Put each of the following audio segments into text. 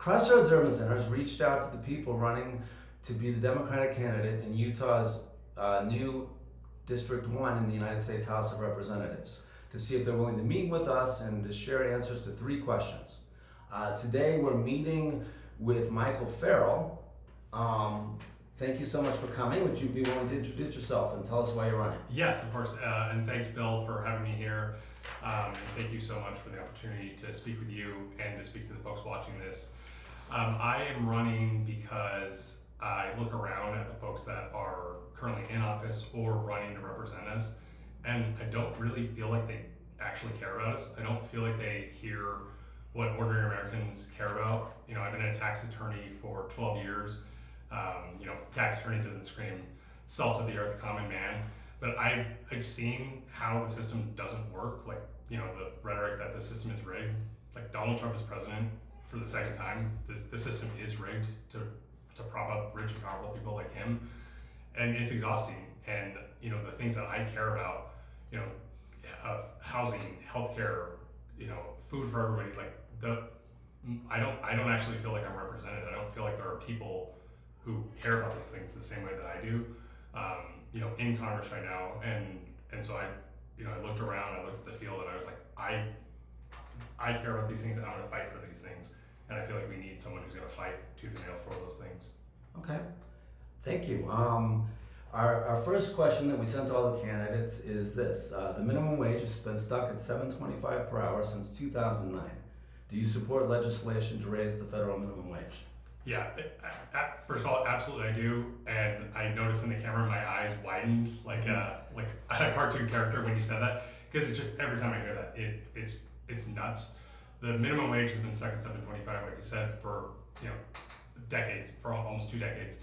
Crossroads Urban Center has reached out to the people running to be the Democratic candidate in Utah's new District 1 in the United States House of Representatives to see if they're willing to meet with us and to share answers to 3 questions. Today we're meeting with Michael Farrell. Thank you so much for coming. Would you be willing to introduce yourself and tell us why you're running? Yes, of course, and thanks, Bill, for having me here. Thank you so much for the opportunity to speak with you and to speak to the folks watching this. I am running because I look around at the folks that are currently in office or running to represent us, and I don't really feel like they actually care about us. I don't feel like they hear what ordinary Americans care about. You know, I've been a tax attorney for 12 years. Tax attorney doesn't scream salt of the earth common man, but I've seen how the system doesn't work. Like, the rhetoric that the system is rigged. Like, Donald Trump is president for the second time. The system is rigged to prop up rich and powerful people like him, and it's exhausting. And the things that I care about, housing, healthcare, food for everybody. I don't actually feel like I'm represented. I don't feel like there are people who care about those things the same way that I do, in Congress right now. And so I looked around, I looked at the field, and I was like, I care about these things, and I'm gonna fight for these things. And I feel like we need someone who's gonna fight tooth and nail for those things. Okay, thank you. Our first question that we sent to all the candidates is this. The minimum wage has been stuck at $7.25 per hour since 2009. Do you support legislation to raise the federal minimum wage? Yeah, first of all, absolutely I do. And I noticed in the camera my eyes widened like a cartoon character when you said that, because it's just every time I hear that, it's nuts. The minimum wage has been stuck at $7.25, like you said, for decades, for almost 2 decades.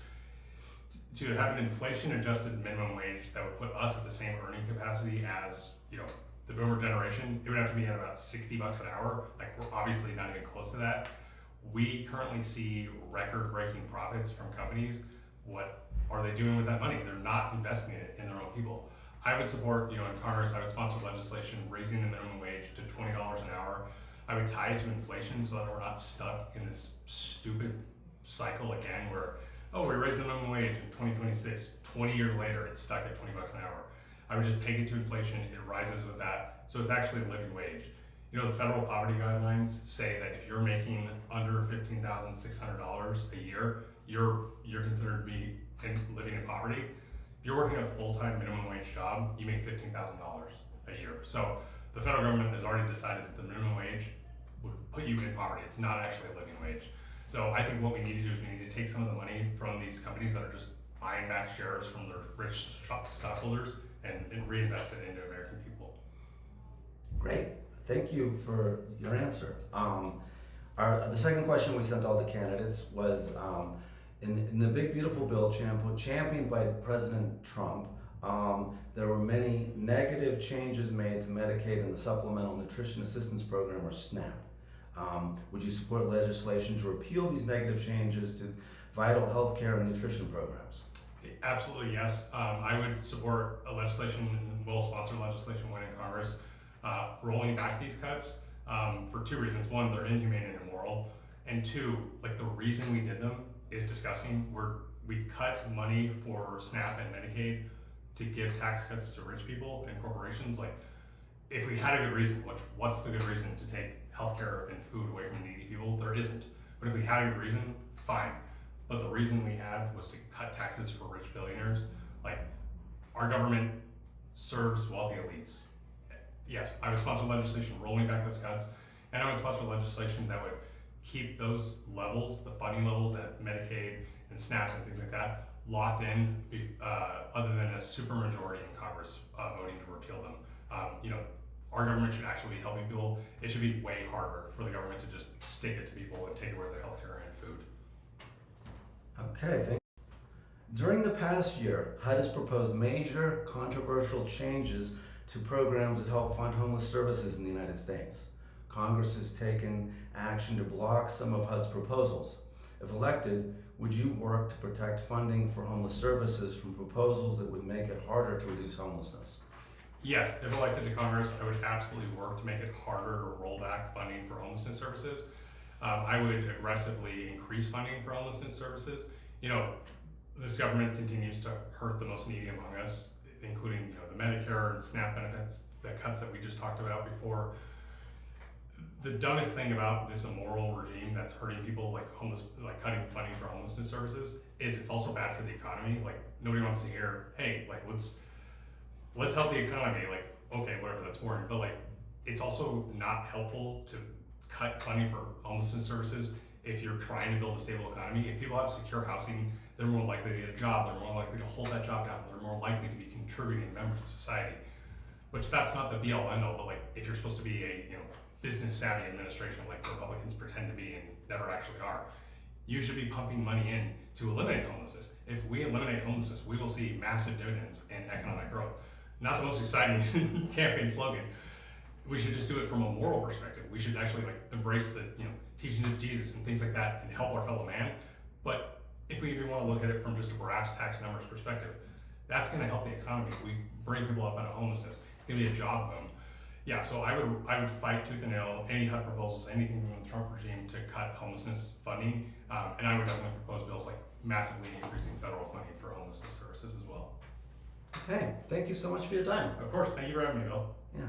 To have an inflation-adjusted minimum wage that would put us at the same earning capacity as the boomer generation, it would have to be at about $60 an hour. Like, we're obviously not even close to that. We currently see record-breaking profits from companies. What are they doing with that money? They're not investing it in their own people. I would support, in Congress, I would sponsor legislation raising the minimum wage to $20 an hour. I would tie it to inflation so that we're not stuck in this stupid cycle again where, we raised the minimum wage in 2026. 20 years later, it's stuck at $20 an hour. I would just peg it to inflation. It rises with that, so it's actually a living wage. The federal poverty guidelines say that if you're making under $15,600 a year, you're considered to be living in poverty. If you're working a full-time minimum wage job, you make $15,000 a year. So the federal government has already decided that the minimum wage would put you in poverty. It's not actually a living wage. So I think what we need to do is we need to take some of the money from these companies that are just buying back shares from their rich stockholders and reinvest it into American people. Great. Thank you for your answer. The second question we sent to all the candidates was, in the big beautiful bill championed by President Trump, there were many negative changes made to Medicaid and the Supplemental Nutrition Assistance Program, or SNAP. Would you support legislation to repeal these negative changes to vital health care and nutrition programs? Absolutely, yes. I would support a legislation, and will sponsor legislation when in Congress, rolling back these cuts for 2 reasons. One, they're inhumane and immoral. And 2, the reason we did them is disgusting. We cut money for SNAP and Medicaid to give tax cuts to rich people and corporations. If we had a good reason, what's the good reason to take healthcare and food away from needy people? There isn't. But if we had a good reason, fine. But the reason we had was to cut taxes for rich billionaires. Our government serves wealthy elites. Yes, I would sponsor legislation rolling back those cuts, and I would sponsor legislation that would keep those levels, the funding levels at Medicaid and SNAP and things like that, locked in, other than a supermajority in Congress voting to repeal them. Our government should actually be helping people. It should be way harder for the government to just stick it to people and take away their healthcare and food. Okay, thank you. During the past year, HUD has proposed major controversial changes to programs that help fund homeless services in the United States. Congress has taken action to block some of HUD's proposals. If elected, would you work to protect funding for homeless services from proposals that would make it harder to reduce homelessness? Yes, if elected to Congress, I would absolutely work to make it harder to roll back funding for homelessness services. I would aggressively increase funding for homelessness services. You know, this government continues to hurt the most needy among us, including, you know, the Medicare and SNAP benefits, the cuts that we just talked about before. The dumbest thing about this immoral regime that's hurting people, like cutting funding for homelessness services, is it's also bad for the economy. Like, nobody wants to hear, hey, like, let's help the economy. Like, okay, whatever, that's boring. But like, it's also not helpful to cut funding for homelessness services if you're trying to build a stable economy. If people have secure housing, they're more likely to get a job, they're more likely to hold that job down, they're more likely to be contributing members of society. Which, that's not the be all end all, but like, if you're supposed to be a, you know, business savvy administration like Republicans pretend to be and never actually are, you should be pumping money in to eliminate homelessness. If we eliminate homelessness, we will see massive dividends in economic growth. Not the most exciting campaign slogan. We should just do it from a moral perspective. We should actually like embrace the, you know, teachings of Jesus and things like that and help our fellow man. But if we even want to look at it from just a brass tacks numbers perspective, that's going to help the economy. If we bring people up out of homelessness, it's going to be a job boom. Yeah, so I would fight tooth and nail any HUD proposals, anything from the Trump regime to cut homelessness funding, and I would definitely propose bills like massively increasing federal funding for homelessness services as well. Okay, thank you so much for your time. Of course, thank you for having me, Bill. Yeah.